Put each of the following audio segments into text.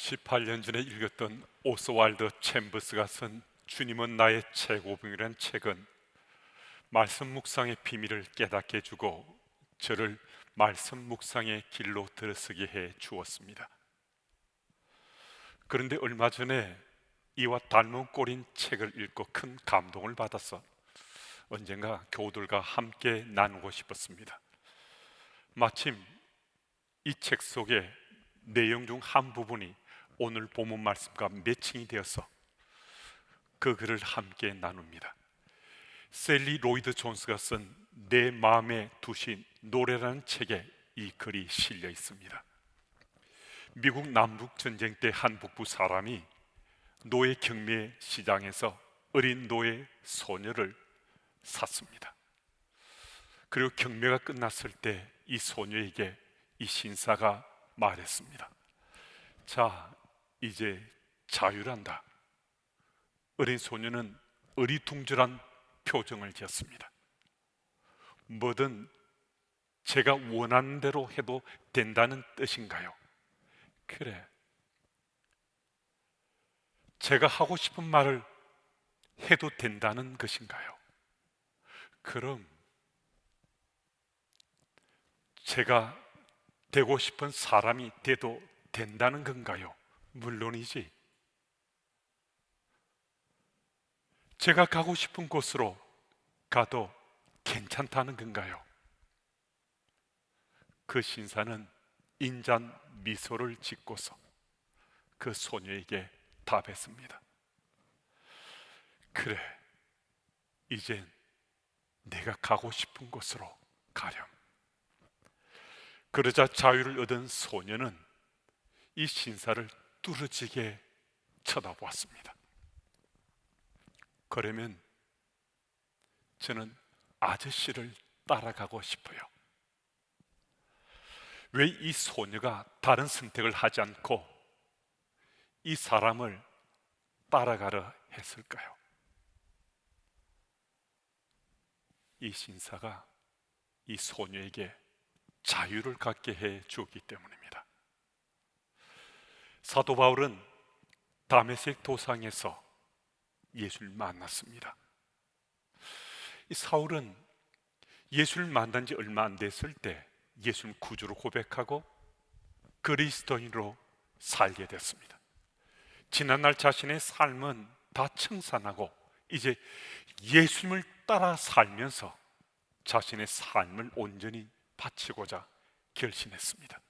18년 전에 읽었던 오스왈드 챔버스가 쓴 주님은 나의 최고봉이라는 책은 말씀 묵상의 비밀을 깨닫게 해주고 저를 말씀 묵상의 길로 들어서게 해 주었습니다. 그런데 얼마 전에 이와 닮은 꼴인 책을 읽고 큰 감동을 받아서 언젠가 교우들과 함께 나누고 싶었습니다. 마침 이 책 속에 내용 중 한 부분이 오늘 본문 말씀과 매칭이 되어서 그 글을 함께 나눕니다. 셀리 로이드 존스가 쓴 내 마음에 두신 노래라는 책에 이 글이 실려 있습니다. 미국 남북전쟁 때 한 북부 사람이 노예 경매 시장에서 어린 노예 소녀를 샀습니다. 그리고 경매가 끝났을 때 이 소녀에게 이 신사가 말했습니다. 자, 이제 자유란다. 어린 소녀는 어리둥절한 표정을 지었습니다. 뭐든 제가 원하는 대로 해도 된다는 뜻인가요? 그래, 제가 하고 싶은 말을 해도 된다는 것인가요? 그럼 제가 되고 싶은 사람이 돼도 된다는 건가요? 물론이지. 제가 가고 싶은 곳으로 가도 괜찮다는 건가요? 그 신사는 인잔 미소를 짓고서 그 소녀에게 답했습니다. 그래, 이젠 내가 가고 싶은 곳으로 가렴. 그러자 자유를 얻은 소녀는 이 신사를 뚫어지게 쳐다보았습니다. 그러면 저는 아저씨를 따라가고 싶어요. 왜 이 소녀가 다른 선택을 하지 않고 이 사람을 따라가려 했을까요? 이 신사가 이 소녀에게 자유를 갖게 해 주었기 때문입니다. 사도 바울은 다메섹 도상에서 예수를 만났습니다. 이 사울은 예수를 만난 지 얼마 안 됐을 때 예수를 구주로 고백하고 그리스도인으로 살게 됐습니다. 지난날 자신의 삶은 다 청산하고 이제 예수님을 따라 살면서 자신의 삶을 온전히 바치고자 결심했습니다.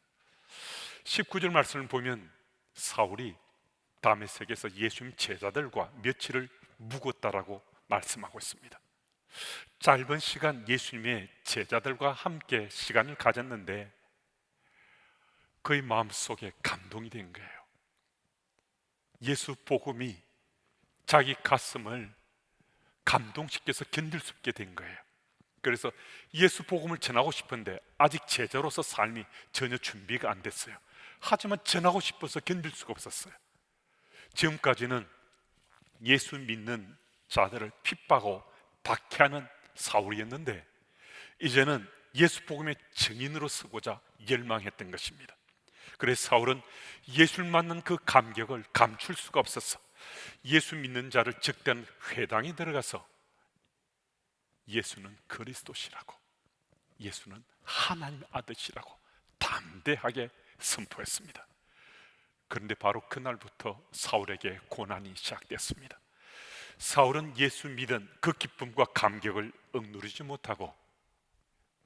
19절 말씀을 보면 사울이 다메섹에서 예수님 제자들과 며칠을 묵었다라고 말씀하고 있습니다. 짧은 시간 예수님의 제자들과 함께 시간을 가졌는데 그의 마음속에 감동이 된 거예요. 예수 복음이 자기 가슴을 감동시켜서 견딜 수 없게 된 거예요. 그래서 예수 복음을 전하고 싶은데 아직 제자로서 삶이 전혀 준비가 안 됐어요. 하지만 전하고 싶어서 견딜 수가 없었어요. 지금까지는 예수 믿는 자들을 핍박하고 박해하는 사울이었는데 이제는 예수 복음의 증인으로 서고자 열망했던 것입니다. 그래서 사울은 예수를 만난 그 감격을 감출 수가 없어서 예수 믿는 자를 적대하는 회당에 들어가서 예수는 그리스도시라고, 예수는 하나님 아들이라고 담대하게 선포했습니다. 그런데 바로 그날부터 사울에게 고난이 시작됐습니다. 사울은 예수 믿은 그 기쁨과 감격을 억누르지 못하고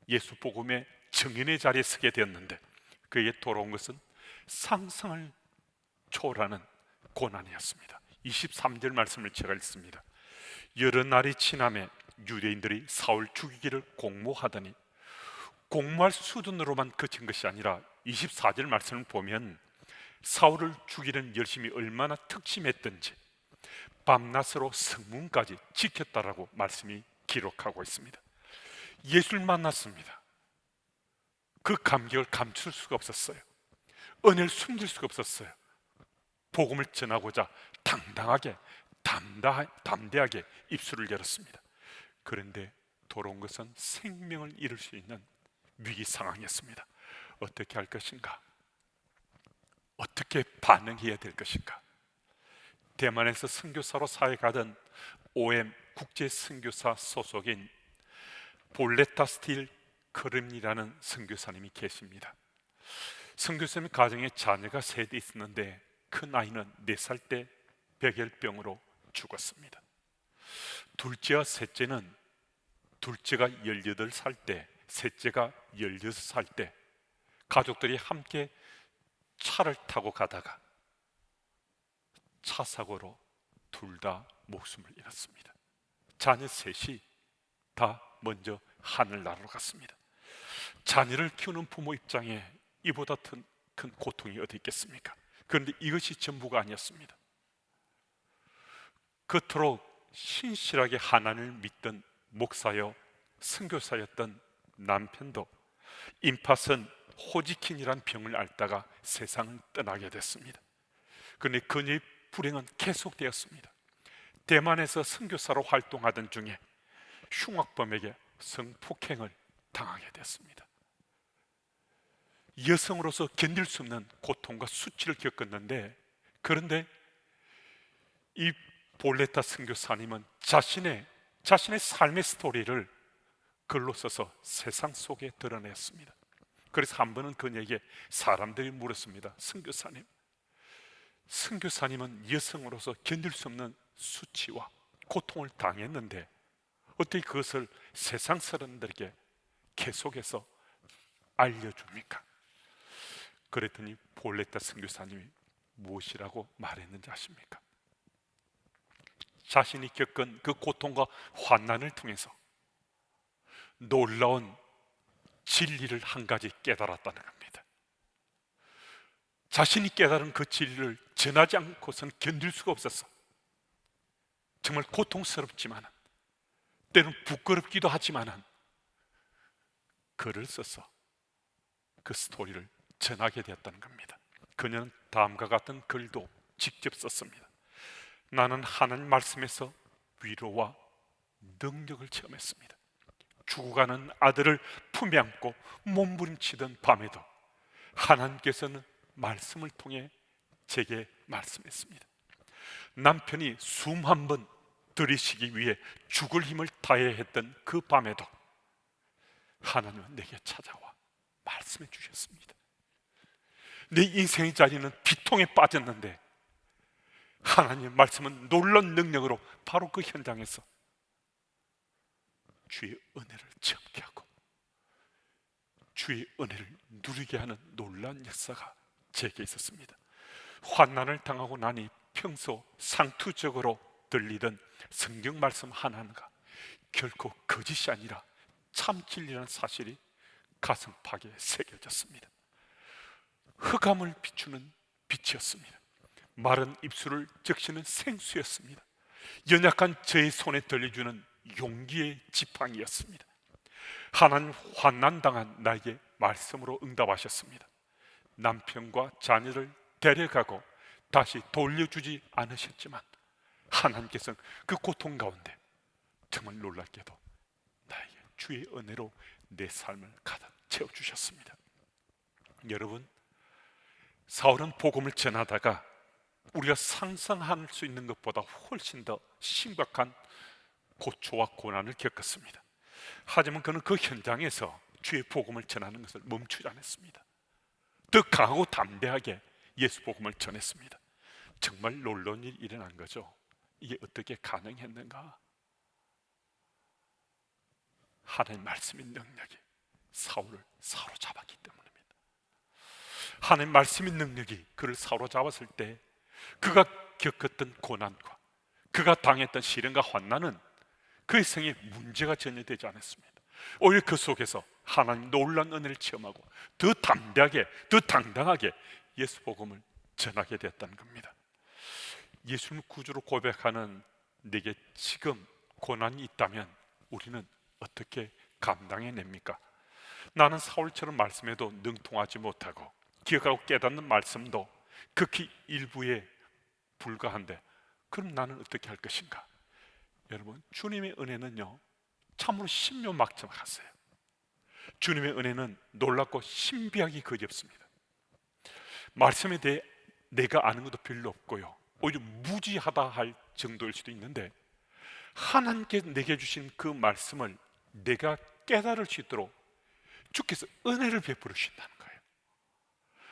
예수 복음의 증인의 자리에 서게 되었는데 그에게 돌아온 것은 상상을 초월하는 고난이었습니다. 23절 말씀을 제가 읽습니다. 여러 날이 지나매 유대인들이 사울 죽이기를 공모하더니 공모할 수준으로만 그친 것이 아니라 24절 말씀을 보면 사울을 죽이려는 열심이 얼마나 특심했던지 밤낮으로 성문까지 지켰다라고 말씀이 기록하고 있습니다. 예수를 만났습니다. 그 감격을 감출 수가 없었어요. 은혜를 숨길 수가 없었어요. 복음을 전하고자 당당하게 담대하게 입술을 열었습니다. 그런데 돌아온 것은 생명을 잃을 수 있는 위기 상황이었습니다. 어떻게 할 것인가? 어떻게 반응해야 될 것인가? 대만에서 선교사로 사역하던 OM 국제 선교사 소속인 볼레타 스틸 크름이라는 선교사님이 계십니다. 선교사님 가정에 자녀가 셋 있었는데 큰 아이는 4살 때 백열병으로 죽었습니다. 둘째와 셋째는 둘째가 18살 때, 셋째가 16살 때 가족들이 함께 차를 타고 가다가 차 사고로 둘 다 목숨을 잃었습니다. 자녀 셋이 다 먼저 하늘나라로 갔습니다. 자녀를 키우는 부모 입장에 이보다 큰 고통이 어디 있겠습니까? 그런데 이것이 전부가 아니었습니다. 그토록 신실하게 하나님을 믿던 목사여 선교사였던 남편도 임파선 호지킨이란 병을 앓다가 세상을 떠나게 됐습니다. 그런데 그녀의 불행은 계속되었습니다. 대만에서 선교사로 활동하던 중에 흉악범에게 성폭행을 당하게 됐습니다. 여성으로서 견딜 수 없는 고통과 수치를 겪었는데, 그런데 이 볼레타 선교사님은 자신의 삶의 스토리를 글로 써서 세상 속에 드러냈습니다. 그래서 한 번은 그녀에게 사람들이 물었습니다. 선교사님은 여성으로서 견딜 수 없는 수치와 고통을 당했는데 어떻게 그것을 세상 사람들에게 계속해서 알려줍니까? 그랬더니 볼레타 선교사님이 무엇이라고 말했는지 아십니까? 자신이 겪은 그 고통과 환난을 통해서 놀라운 진리를 한 가지 깨달았다는 겁니다. 자신이 깨달은 그 진리를 전하지 않고서는 견딜 수가 없었어. 정말 고통스럽지만, 때로는 부끄럽기도 하지만 글을 써서 그 스토리를 전하게 되었다는 겁니다. 그녀는 다음과 같은 글도 직접 썼습니다. 나는 하나님 말씀에서 위로와 능력을 체험했습니다. 죽어가는 아들을 품에 안고 몸부림치던 밤에도 하나님께서는 말씀을 통해 제게 말씀했습니다. 남편이 숨 한 번 들이쉬기 위해 죽을 힘을 다해야 했던 그 밤에도 하나님은 내게 찾아와 말씀해 주셨습니다. 내 인생의 자리는 비통에 빠졌는데 하나님의 말씀은 놀라운 능력으로 바로 그 현장에서 주의 은혜를 체험케 하고 주의 은혜를 누리게 하는 놀라운 역사가 제게 있었습니다. 환난을 당하고 나니 평소 상투적으로 들리던 성경 말씀 하나하나가 결코 거짓이 아니라 참 진리라는 사실이 가슴팍에 새겨졌습니다. 흑암을 비추는 빛이었습니다. 마른 입술을 적시는 생수였습니다. 연약한 저의 손에 들려주는 용기의 지팡이였습니다. 하나님 환난당한 나에게 말씀으로 응답하셨습니다. 남편과 자녀를 데려가고 다시 돌려주지 않으셨지만 하나님께서는 그 고통 가운데 정말 놀랍게도 나에게 주의 은혜로 내 삶을 가득 채워주셨습니다. 여러분, 사울은 복음을 전하다가 우리가 상상할 수 있는 것보다 훨씬 더 심각한 고초와 고난을 겪었습니다. 하지만 그는 그 현장에서 주의 복음을 전하는 것을 멈추지 않았습니다. 더 강하고 담대하게 예수 복음을 전했습니다. 정말 놀라운 일이 일어난 거죠. 이게 어떻게 가능했는가? 하나님의 말씀의 능력이 사울을 사로잡았기 때문입니다. 하나님의 말씀의 능력이 그를 사로잡았을 때 그가 겪었던 고난과 그가 당했던 시련과 환난은 그의 생에 문제가 전혀 되지 않았습니다. 오히려 그 속에서 하나님 놀라운 은혜를 체험하고 더 담대하게, 더 당당하게 예수 복음을 전하게 되었다는 겁니다. 예수님 구주로 고백하는 내게 지금 고난이 있다면 우리는 어떻게 감당해냅니까? 나는 사울처럼 말씀에도 능통하지 못하고 기억하고 깨닫는 말씀도 극히 일부에 불과한데 그럼 나는 어떻게 할 것인가? 여러분, 주님의 은혜는요 참으로 신묘막측하세요. 주님의 은혜는 놀랍고 신비하기 그지없습니다. 말씀에 대해 내가 아는 것도 별로 없고요, 오히려 무지하다 할 정도일 수도 있는데, 하나님께 내게 주신 그 말씀을 내가 깨달을 수 있도록 주께서 은혜를 베풀어 주신다는 거예요.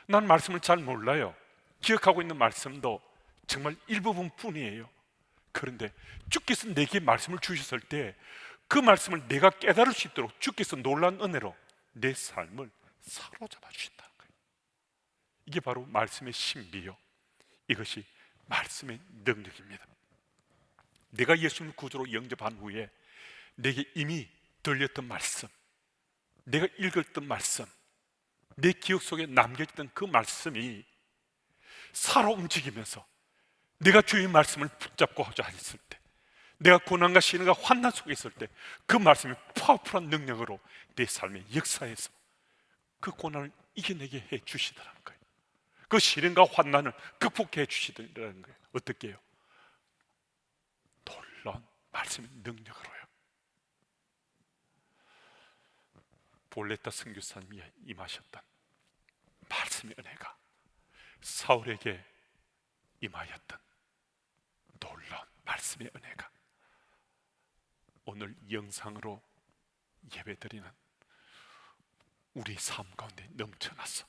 난 말씀을 잘 몰라요. 기억하고 있는 말씀도 정말 일부분 뿐이에요. 그런데 주께서 내게 말씀을 주셨을 때 그 말씀을 내가 깨달을 수 있도록 주께서 놀라운 은혜로 내 삶을 사로잡아 주신다는 거예요. 이게 바로 말씀의 신비요, 이것이 말씀의 능력입니다. 내가 예수님을 구주로 영접한 후에 내게 이미 들렸던 말씀, 내가 읽었던 말씀, 내 기억 속에 남겨있던 그 말씀이 살아 움직이면서 내가 주의 말씀을 붙잡고 하자 했을 때, 내가 고난과 시련과 환난 속에 있을 때 그 말씀이 파워풀한 능력으로 내 삶의 역사에서 그 고난을 이겨내게 해 주시더라는 거예요. 그 시련과 환난을 극복해 주시더라는 거예요. 어떻게 해요? 놀라운 말씀의 능력으로요. 볼레타 선교사님이 임하셨던 말씀의 은혜가 사울에게 임하였던 놀라운 말씀의 은혜가 오늘 영상으로 예배드리는 우리 삶 가운데 넘쳐나서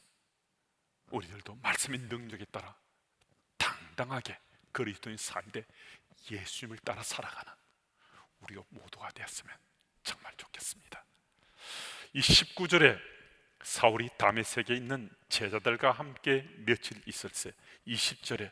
우리들도 말씀의 능력에 따라 당당하게 그리스도인 삶대 예수님을 따라 살아가는 우리가 모두가 되었으면 정말 좋겠습니다. 이 19절에 사울이 다메섹에 있는 제자들과 함께 며칠 있을새, 20절에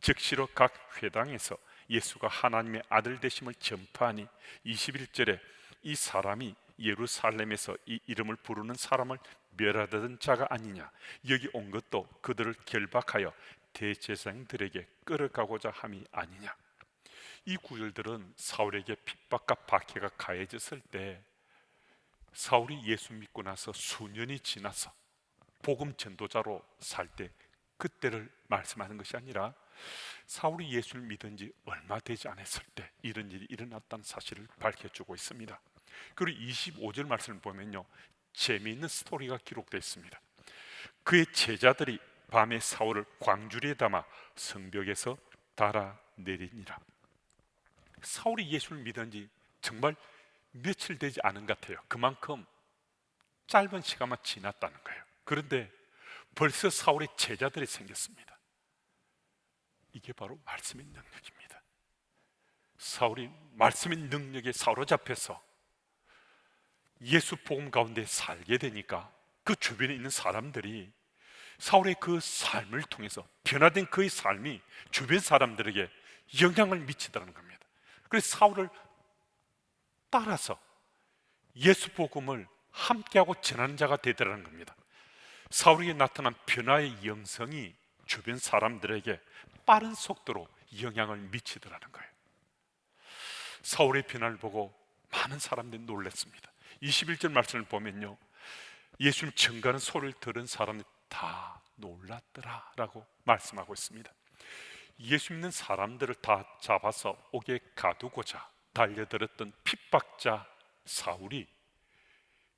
즉시로 각 회당에서 예수가 하나님의 아들 되심을 전파하니, 21절에 이 사람이 예루살렘에서 이 이름을 부르는 사람을 멸하던 자가 아니냐, 여기 온 것도 그들을 결박하여 대제사장들에게 끌어가고자 함이 아니냐. 이 구절들은 사울에게 핍박과 박해가 가해졌을 때, 사울이 예수 믿고 나서 수년이 지나서 복음 전도자로 살 때 그때를 말씀하는 것이 아니라 사울이 예수를 믿은 지 얼마 되지 않았을 때 이런 일이 일어났다는 사실을 밝혀주고 있습니다. 그리고 25절 말씀을 보면요, 재미있는 스토리가 기록되어 있습니다. 그의 제자들이 밤에 사울을 광주리에 담아 성벽에서 달아내리니라. 사울이 예수를 믿은 지 정말 며칠 되지 않은 것 같아요. 그만큼 짧은 시간만 지났다는 거예요. 그런데 벌써 사울의 제자들이 생겼습니다. 이게 바로 말씀의 능력입니다. 사울이 말씀의 능력에 사로잡혀서 예수 복음 가운데 살게 되니까 그 주변에 있는 사람들이 사울의 그 삶을 통해서 변화된 그의 삶이 주변 사람들에게 영향을 미치더라는 겁니다. 그래서 사울을 따라서 예수 복음을 함께하고 전하는 자가 되더라는 겁니다. 사울에게 나타난 변화의 영성이 주변 사람들에게 빠른 속도로 영향을 미치더라는 거예요. 사울의 변화를 보고 많은 사람들이 놀랐습니다. 21절 말씀을 보면요, 예수님 증거하는 소리를 들은 사람이 다 놀랐더라 라고 말씀하고 있습니다. 예수 믿는 사람들을 다 잡아서 옥에 가두고자 달려들었던 핍박자 사울이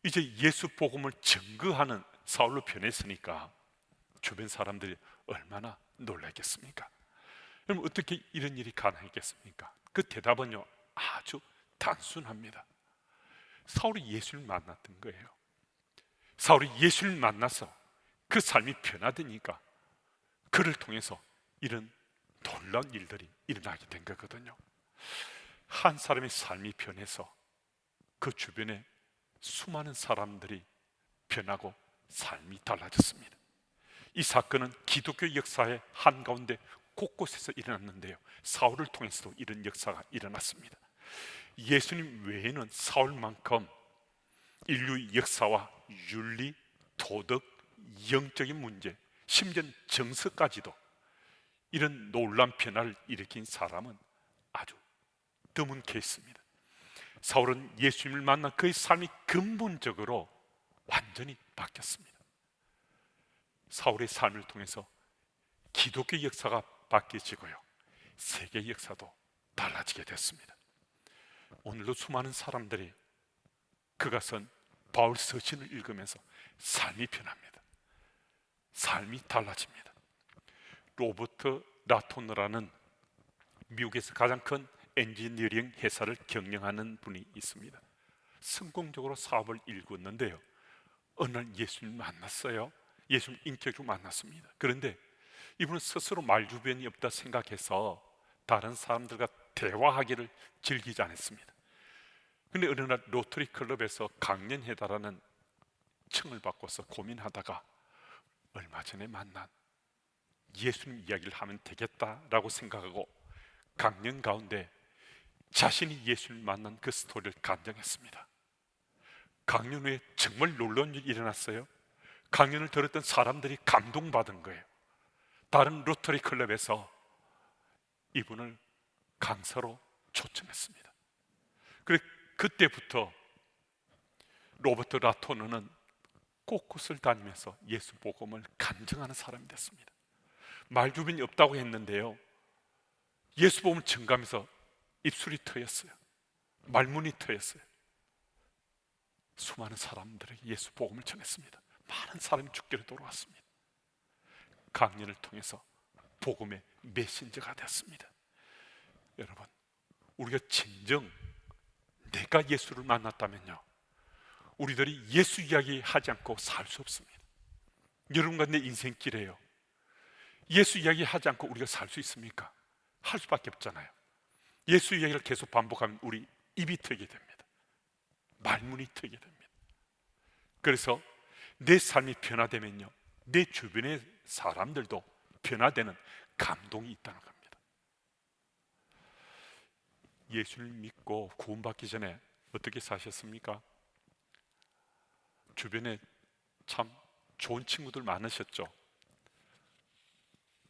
이제 예수 복음을 증거하는 사울로 변했으니까 주변 사람들이 얼마나 놀랐겠습니까? 그럼 어떻게 이런 일이 가능했겠습니까? 그 대답은요, 아주 단순합니다. 사울이 예수를 만났던 거예요. 사울이 예수를 만나서 그 삶이 변화되니까 그를 통해서 이런 놀라운 일들이 일어나게 된 거거든요. 한 사람의 삶이 변해서 그 주변에 수많은 사람들이 변하고 삶이 달라졌습니다. 이 사건은 기독교 역사의 한가운데 곳곳에서 일어났는데요, 사울을 통해서도 이런 역사가 일어났습니다. 예수님 외에는 사울만큼 인류 역사와 윤리, 도덕, 영적인 문제, 심지어 정서까지도 이런 놀라운 변화를 일으킨 사람은 아주 드문 케이스입니다. 사울은 예수님을 만난 그의 삶이 근본적으로 완전히 바뀌었습니다. 사울의 삶을 통해서 기독교 역사가 바뀌어지고요, 세계 역사도 달라지게 됐습니다. 오늘도 수많은 사람들이 그가 쓴 바울 서신을 읽으면서 삶이 변합니다. 삶이 달라집니다. 로버트 라토너라는 미국에서 가장 큰 엔지니어링 회사를 경영하는 분이 있습니다. 성공적으로 사업을 일궜는데요, 어느 날 예수님 만났어요. 예수님 인격적으로 만났습니다. 그런데 이분은 스스로 말주변이 없다 생각해서 다른 사람들과 대화하기를 즐기지 않았습니다. 근데 어느 날 로터리 클럽에서 강연해달라는 청을 받고서 고민하다가 얼마 전에 만난 예수님 이야기를 하면 되겠다라고 생각하고 강연 가운데 자신이 예수님을 만난 그 스토리를 간증했습니다. 강연 후에 정말 놀라운 일이 일어났어요. 강연을 들었던 사람들이 감동받은 거예요. 다른 로터리 클럽에서 이분을 강사로 초청했습니다. 그래, 그때부터 로버트 라토너는 곳곳을 다니면서 예수 복음을 간증하는 사람이 됐습니다. 말주변이 없다고 했는데요, 예수 복음을 증가하면서 입술이 트였어요. 말문이 트였어요. 수많은 사람들에게 예수 복음을 전했습니다. 많은 사람이 죽기로 돌아왔습니다. 강연을 통해서 복음의 메신저가 되었습니다. 여러분, 우리가 진정 내가 예수를 만났다면요, 우리들이 예수 이야기 하지 않고 살 수 없습니다. 여러분과 내 인생길에요, 예수 이야기 하지 않고 우리가 살 수 있습니까? 할 수밖에 없잖아요. 예수 이야기를 계속 반복하면 우리 입이 트게 됩니다. 말문이 트게 됩니다. 그래서 내 삶이 변화되면요, 내 주변의 사람들도 변화되는 감동이 있다는 겁니다. 예수를 믿고 구원받기 전에 어떻게 사셨습니까? 주변에 참 좋은 친구들 많으셨죠?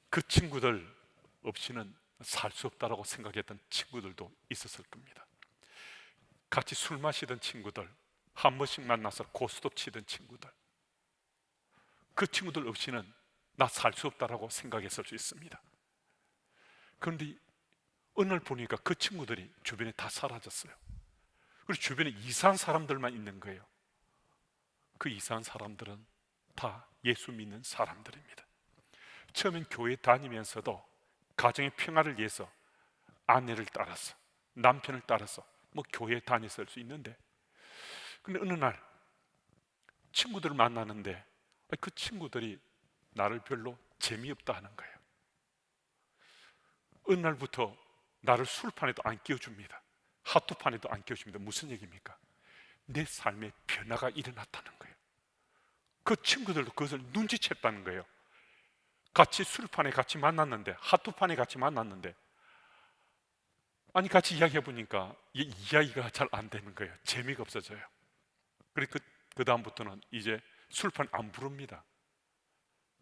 그 친구들 없이는 살 수 없다라고 생각했던 친구들도 있었을 겁니다. 같이 술 마시던 친구들, 한 번씩 만나서 고스톱 치던 친구들, 그 친구들 없이는 나 살 수 없다라고 생각했을 수 있습니다. 그런데 어느 날 보니까 그 친구들이 주변에 다 사라졌어요. 그리고 주변에 이상한 사람들만 있는 거예요. 그 이상한 사람들은 다 예수 믿는 사람들입니다. 처음엔 교회 다니면서도 가정의 평화를 위해서 아내를 따라서, 남편을 따라서 뭐 교회에 다녔을 수 있는데, 근데 어느 날 친구들을 만나는데 그 친구들이 나를 별로 재미없다 하는 거예요. 어느 날부터 나를 술판에도 안 끼워줍니다. 하트판에도 안 끼워줍니다. 무슨 얘기입니까? 내 삶에 변화가 일어났다는 거예요. 그 친구들도 그것을 눈치챘다는 거예요. 같이 술판에 같이 만났는데, 하트판에 같이 만났는데, 아니 같이 이야기해 보니까 이야기가 잘 안 되는 거예요. 재미가 없어져요. 그리고 그 다음부터는 이제 술판 안 부릅니다.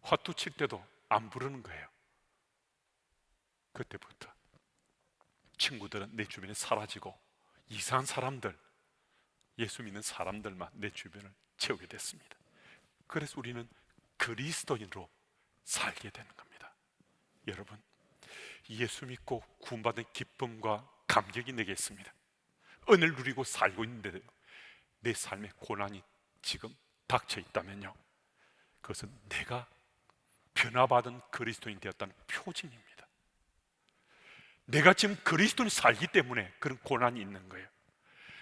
화투 칠 때도 안 부르는 거예요. 그때부터 친구들은 내 주변에 사라지고 이상한 사람들, 예수 믿는 사람들만 내 주변을 채우게 됐습니다. 그래서 우리는 그리스도인으로 살게 되는 겁니다. 여러분, 예수 믿고 구원받은 기쁨과 감격이 내게 있습니다. 은혜를 누리고 살고 있는데도 내 삶에 고난이 지금 닥쳐 있다면요, 그것은 내가 변화받은 그리스도인 되었다는 표징입니다. 내가 지금 그리스도인 살기 때문에 그런 고난이 있는 거예요.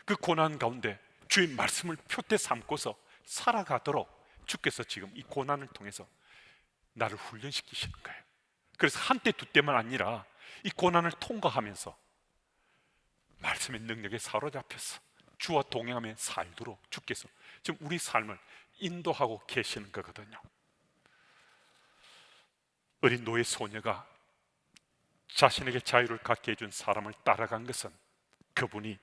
그 고난 가운데 주의 말씀을 표대 삼고서 살아가도록 주께서 지금 이 고난을 통해서 나를 훈련시키시는 거예요. 그래서 한때 두 때만 아니라 이 고난을 통과하면서 말씀의 능력에 사로잡혀서 주와 동행하며 살도록 주께서 지금 우리 삶을 인도하고 계시는 거거든요. 어린 노예 소녀가 자신에게 자유를 갖게 해준 사람을 따라간 것은 그분이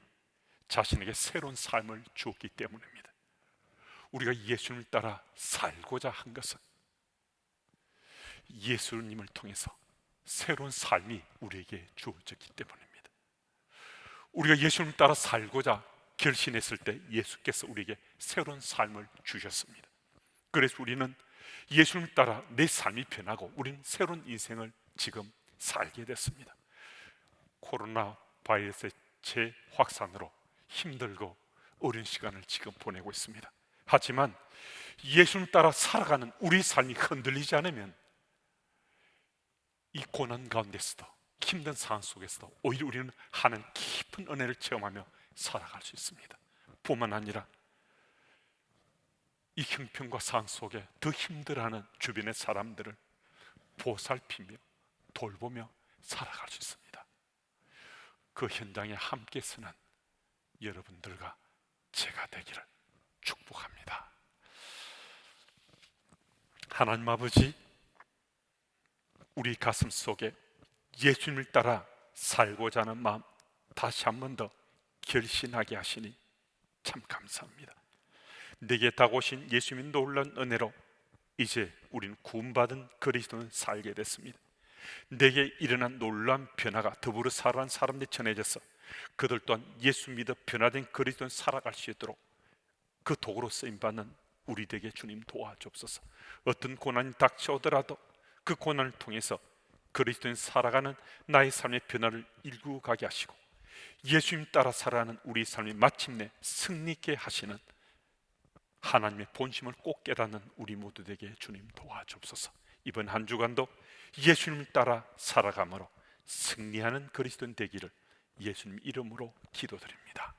자신에게 새로운 삶을 주었기 때문입니다. 우리가 예수님을 따라 살고자 한 것은 예수님을 통해서 새로운 삶이 우리에게 주어졌기 때문입니다. 우리가 예수님을 따라 살고자 결심했을 때 예수께서 우리에게 새로운 삶을 주셨습니다. 그래서 우리는 예수님을 따라 내 삶이 변하고 우리는 새로운 인생을 지금 살게 됐습니다. 코로나 바이러스의 재확산으로 힘들고 어려운 시간을 지금 보내고 있습니다. 하지만 예수님 따라 살아가는 우리 삶이 흔들리지 않으면 이 고난 가운데서도, 힘든 상황 속에서도 오히려 우리는 하나님 깊은 은혜를 체험하며 살아갈 수 있습니다. 뿐만 아니라 이 형편과 상황 속에 더 힘들어하는 주변의 사람들을 보살피며 돌보며 살아갈 수 있습니다. 그 현장에 함께 서는 여러분들과 제가 되기를 축복합니다. 하나님 아버지, 우리 가슴 속에 예수님을 따라 살고자 하는 마음 다시 한 번 더 결신하게 하시니 참 감사합니다. 내게 다가오신 예수님의 놀라운 은혜로 이제 우리는 구원받은 그리스도는 살게 됐습니다. 내게 일어난 놀라운 변화가 더불어 살아가는 사람들이 전해져서 그들 또한 예수 믿어 변화된 그리스도는 살아갈 수 있도록 그 도구로 쓰임받는 우리 되게 주님 도와주옵소서. 어떤 고난이 닥쳐오더라도 그 고난을 통해서 그리스도인 살아가는 나의 삶의 변화를 일구어 가게 하시고 예수님 따라 살아가는 우리 삶이 마침내 승리있게 하시는 하나님의 본심을 꼭 깨닫는 우리 모두 되게 주님 도와주옵소서. 이번 한 주간도 예수님을 따라 살아감으로 승리하는 그리스도인 되기를 예수님 이름으로 기도드립니다.